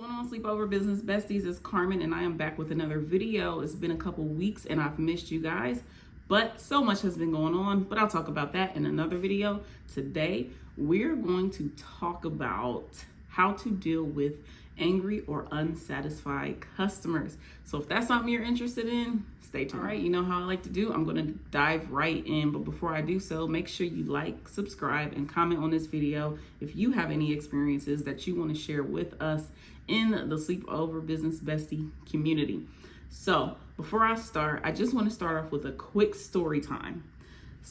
going on, Sleepover Business Besties? It's Carmen, and I am back with another video. It's been a couple weeks, and I've missed you guys, but so much has been going on, but I'll talk about that in another video. Today, we're going to talk about how to deal with angry or unsatisfied customers. So if that's something you're interested in, stay tuned. All right, you know how I like to do. I'm going to dive right in, but before I do so, make sure you like, subscribe, and comment on this video if you have any experiences that you want to share with us in the Sleepover Business Bestie community. So before I start, I just want to start off with a quick story time.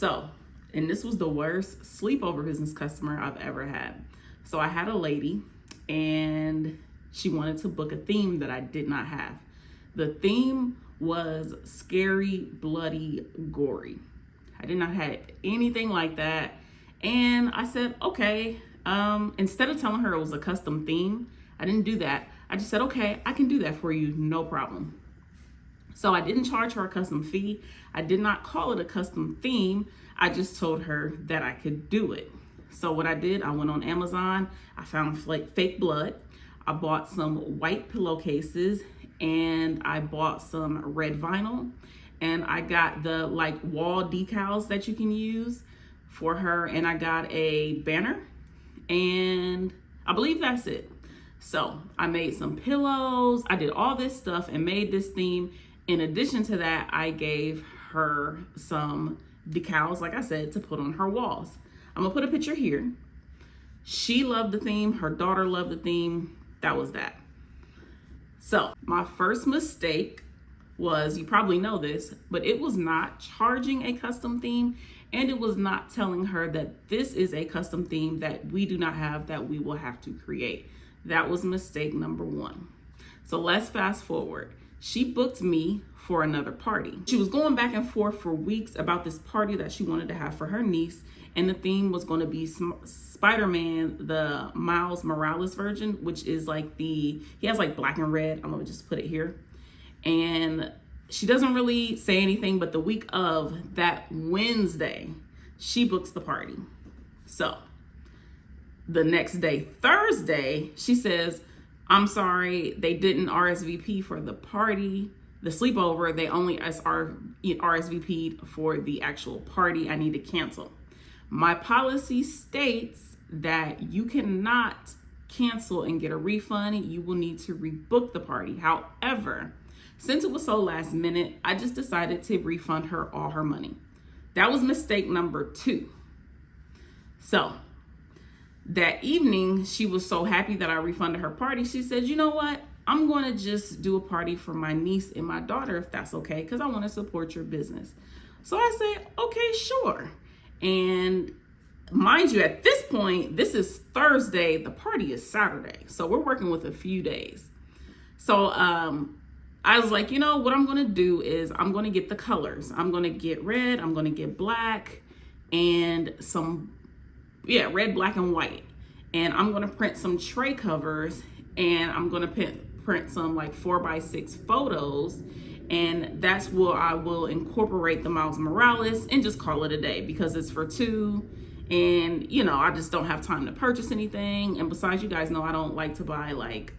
And this was the worst sleepover business customer I've ever had. So I had a lady, and she wanted to book a theme that I did not have. The theme was scary, bloody, gory. I did not have anything like that. And I said, okay, instead of telling her it was a custom theme, I didn't do that. I just said, okay, I can do that for you, no problem. So I didn't charge her a custom fee. I did not call it a custom theme. I just told her that I could do it. So what I did, I went on Amazon, I found fake blood, I bought some white pillowcases, and I bought some red vinyl, and I got the wall decals that you can use for her, and I got a banner, and I believe that's it. So I made some pillows, I did all this stuff and made this theme. In addition to that, I gave her some decals, like I said, to put on her walls. I'm gonna put a picture here. She loved the theme, her daughter loved the theme. That was that. So my first mistake was, you probably know this, but it was not charging a custom theme, and it was not telling her that this is a custom theme that we do not have, that we will have to create. That was mistake number one. So let's fast forward. She booked me for another party. She was going back and forth for weeks about this party that she wanted to have for her niece, and the theme was going to be Spider-Man, the Miles Morales version, which is he has black and red. I'm gonna just put it here. And she doesn't really say anything, but the week of that Wednesday, she books the party. So the next day, Thursday, she says, I'm sorry, they didn't RSVP for the party, the sleepover. They only RSVP'd for the actual party. I need to cancel. My policy states that you cannot cancel and get a refund. You will need to rebook the party. However, since it was so last minute, I just decided to refund her all her money. That was mistake number two. So that evening, she was so happy that I refunded her party. She said, you know what? I'm going to just do a party for my niece and my daughter, if that's okay, because I want to support your business. So I said, okay, sure. And mind you, at this point, this is Thursday, the party is Saturday. So we're working with a few days. So I was like, you know, what I'm going to do is I'm going to get the colors. I'm going to get red, I'm going to get black, and red, black, and white. And I'm going to print some tray covers, and I'm going to print some 4x6 photos. And that's where I will incorporate the Miles Morales and just call it a day, because it's for two. And, I just don't have time to purchase anything. And besides, you guys know I don't like to buy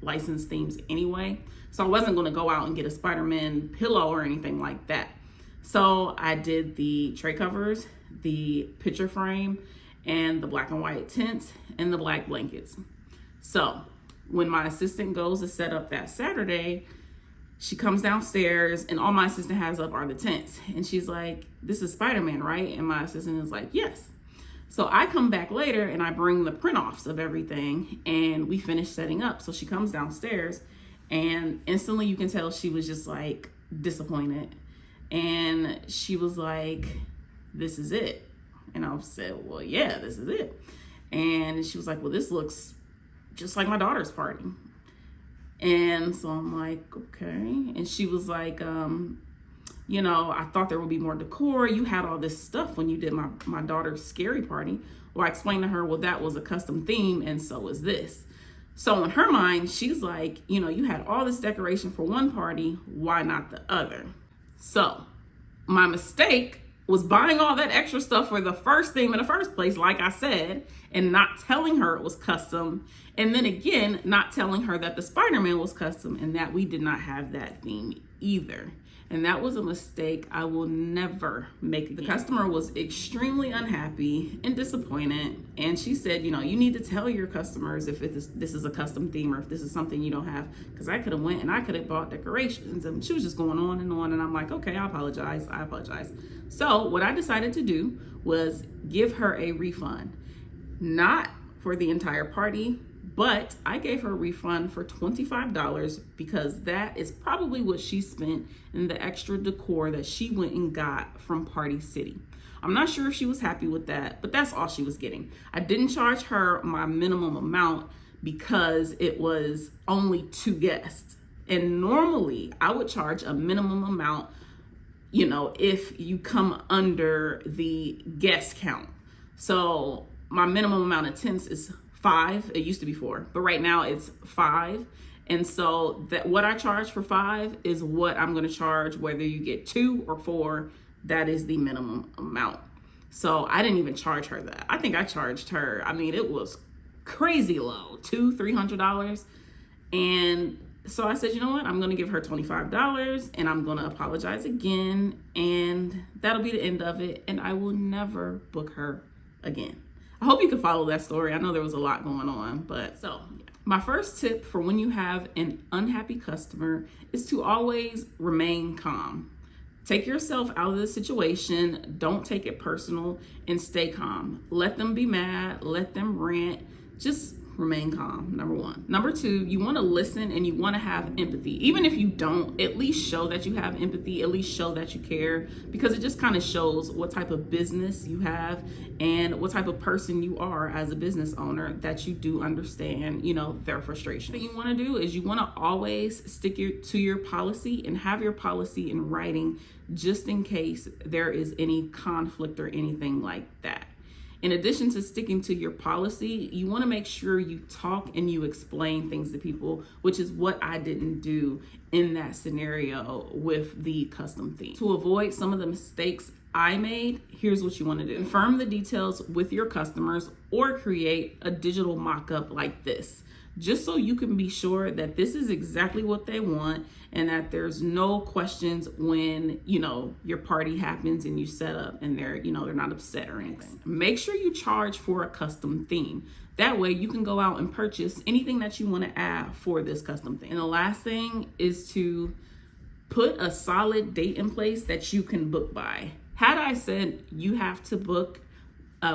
licensed themes anyway. So I wasn't going to go out and get a Spider-Man pillow or anything like that. So I did the tray covers, the picture frame, and the black and white tints, and the black blankets. So when my assistant goes to set up that Saturday, she comes downstairs, and all my assistant has up are the tents. And she's like, this is Spider-Man, right? And my assistant is like, yes. So I come back later, and I bring the print offs of everything, and we finish setting up. So she comes downstairs, and instantly you can tell she was just disappointed. And she was like, this is it. And I said, well, yeah, this is it. And she was like, well, this looks just like my daughter's party. And so I'm like, okay. And she was like, I thought there would be more decor. You had all this stuff when you did my daughter's scary party. Well, I explained to her, well, that was a custom theme, and so is this. So in her mind, she's like, you had all this decoration for one party, why not the other? So my mistake was buying all that extra stuff for the first theme in the first place, like I said, and not telling her it was custom. And then again, not telling her that the Spider-Man was custom and that we did not have that theme either. And that was a mistake I will never make again. The customer was extremely unhappy and disappointed. And she said, you need to tell your customers if this is a custom theme or if this is something you don't have. Because I could have went and I could have bought decorations. And she was just going on. And I'm like, okay, I apologize. So what I decided to do was give her a refund. Not for the entire party, but I gave her a refund for $25 because that is probably what she spent in the extra decor that she went and got from Party City. I'm not sure if she was happy with that, but that's all she was getting. I didn't charge her my minimum amount because it was only 2 guests. And normally I would charge a minimum amount, if you come under the guest count. So my minimum amount of tents is 5. It used to be 4, but right now it's 5. And so that what I charge for 5 is what I'm going to charge whether you get 2 or 4. That is the minimum amount. So I didn't even charge her that. I think I charged her, it was crazy low, $200-$300. And so I said, you know what? I'm going to give her $25 and I'm going to apologize again. And that'll be the end of it. And I will never book her again. I hope you can follow that story. I know there was a lot going on, but so my first tip for when you have an unhappy customer is to always remain calm. Take yourself out of the situation. Don't take it personal and stay calm. Let them be mad. Let them rant. Just remain calm, number 1. Number 2, you want to listen and you want to have empathy. Even if you don't, at least show that you have empathy, at least show that you care, because it just kind of shows what type of business you have and what type of person you are as a business owner, that you do understand, their frustration. What you want to do is you want to always stick to your policy and have your policy in writing just in case there is any conflict or anything like that. In addition to sticking to your policy, you want to make sure you talk and you explain things to people, which is what I didn't do in that scenario with the custom theme. To avoid some of the mistakes I made, here's what you want to do. Confirm the details with your customers or create a digital mock-up like this, just so you can be sure that this is exactly what they want and that there's no questions when, your party happens and you set up and they're not upset or anything. Make sure you charge for a custom theme. That way you can go out and purchase anything that you want to add for this custom theme. And the last thing is to put a solid date in place that you can book by. Had I said you have to book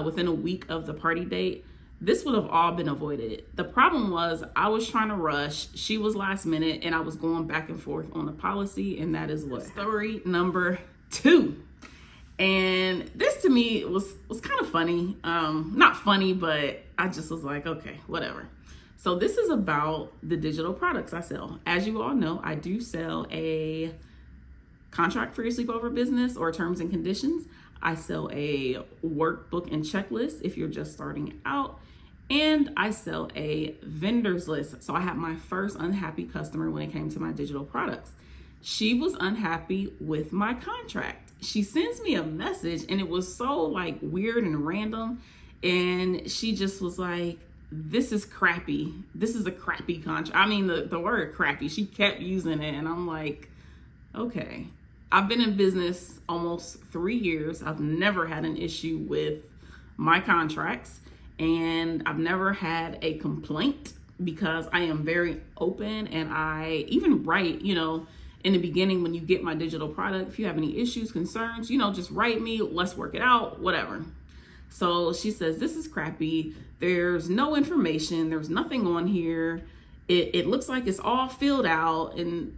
within a week of the party date, this would have all been avoided. The problem was I was trying to rush. She was last minute and I was going back and forth on the policy, and that is what story number 2. And this to me was kind of funny. Not funny, but I just was like, okay, whatever. So this is about the digital products I sell. As you all know, I do sell a contract for your sleepover business or terms and conditions. I sell a workbook and checklist if you're just starting out. And I sell a vendors list. So I had my first unhappy customer when it came to my digital products. She was unhappy with my contract. She sends me a message and it was so weird and random. And she just was like, this is crappy. This is a crappy contract. The word crappy, she kept using it. And I'm like, okay. I've been in business almost 3 years. I've never had an issue with my contracts. And I've never had a complaint because I am very open, and I even write, in the beginning when you get my digital product, if you have any issues, concerns, just write me, let's work it out, whatever. So she says, this is crappy. There's no information. There's nothing on here. It looks like it's all filled out and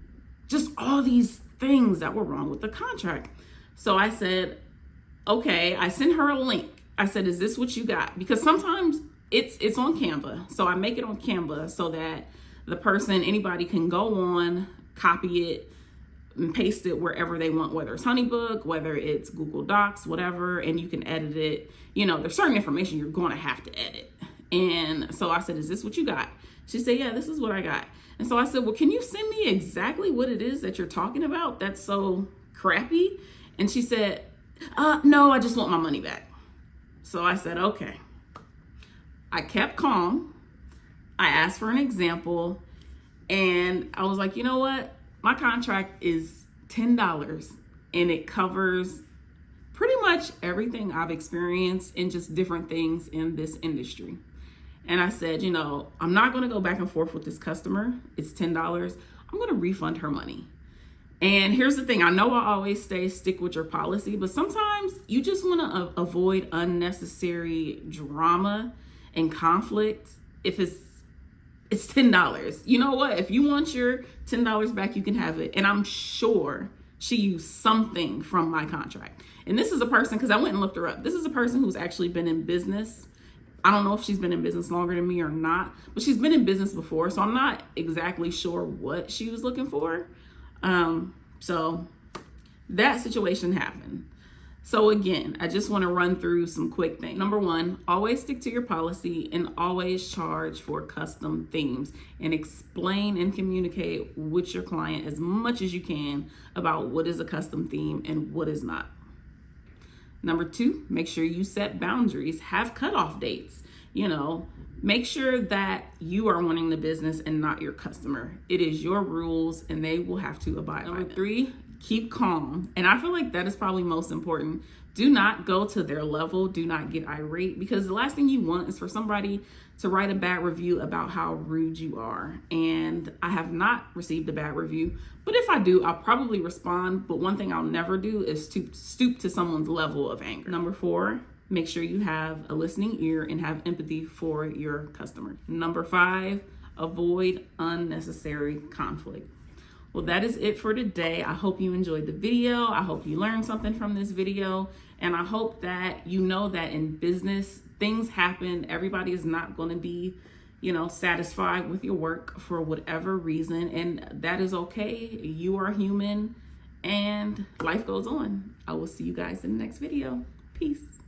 just all these things that were wrong with the contract. So I said, okay, I sent her a link. I said, is this what you got? Because sometimes it's on Canva. So I make it on Canva so that the person, anybody can go on, copy it and paste it wherever they want, whether it's Honeybook, whether it's Google Docs, whatever, and you can edit it. There's certain information you're going to have to edit. And so I said, is this what you got? She said, yeah, this is what I got. And so I said, well, can you send me exactly what it is that you're talking about that's so crappy? And she said, no, I just want my money back. So I said, okay. I kept calm. I asked for an example, and I was like, you know what? My contract is $10 and it covers pretty much everything I've experienced and just different things in this industry. And I said, you know, I'm not going to go back and forth with this customer. It's $10. I'm going to refund her money. And here's the thing. I know I always stick with your policy, but sometimes you just want to avoid unnecessary drama and conflict. If it's $10, you know what? If you want your $10 back, you can have it. And I'm sure she used something from my contract. And this is a person, because I went and looked her up. This is a person who's actually been in business. I don't know if she's been in business longer than me or not, but she's been in business before. So I'm not exactly sure what she was looking for. So that situation happened. So again, I just want to run through some quick things. Number one, always stick to your policy and always charge for custom themes, and explain and communicate with your client as much as you can about what is a custom theme and what is not. Number two, make sure you set boundaries, have cutoff dates. You know, make sure that you are wanting the business and not your customer. It is your rules and they will have to abide by them. Number three, keep calm. And I feel like that is probably most important. Do not go to their level. Do not get irate, because the last thing you want is for somebody to write a bad review about how rude you are. And I have not received a bad review, but if I do, I'll probably respond. But one thing I'll never do is stoop to someone's level of anger. Number four, make sure you have a listening ear and have empathy for your customer. Number five, avoid unnecessary conflict. Well, that is it for today. I hope you enjoyed the video. I hope you learned something from this video. And I hope that you know that in business, things happen. Everybody is not going to be, satisfied with your work for whatever reason. And that is okay. You are human and life goes on. I will see you guys in the next video. Peace.